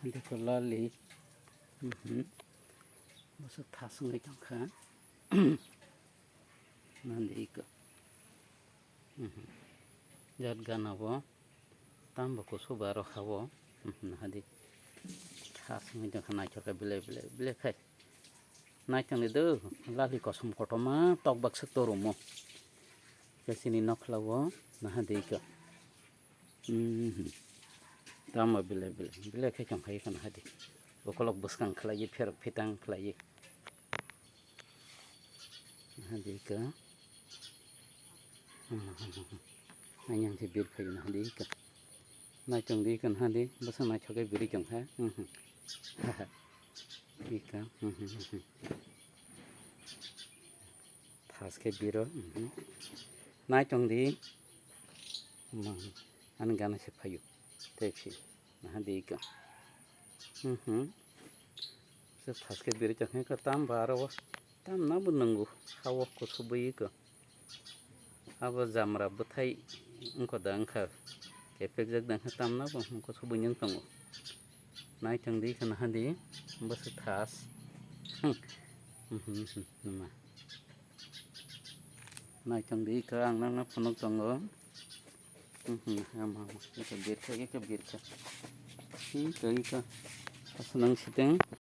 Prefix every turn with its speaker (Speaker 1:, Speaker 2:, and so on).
Speaker 1: देखो लाली बस थासंग जंखा nanti ika jat ganabo tambo ko subaro khawo hadi khas ngi jang khana choka bile khai nai chang de lali kosum kotoma tok bak sektorumo kesini nokhlawo na hadi ika tama bile khai chang khai kana hadi bokolok buskang khlai fer fitang khlai hadi ika yang thì biết phải là đi cả mai trồng đi cần han đi bữa sáng mai cho cái bưởi trồng ha đi cả thas cái bưởi đó mai trồng đi mà anh gana sẽ phải dùng thế chứ là đi cả sẽ thas cái bưởi trồng hay cái tam baro tam nó bên nunggu hawa ko subai ka aba jamra buthai engko dangkha kepek jak dangkha tamna bang engko subunyang tango nai changdi kana hadi bas thas nama nai changdi ka ang nang phonok tango ama ka bir ka hi ka asanang siteng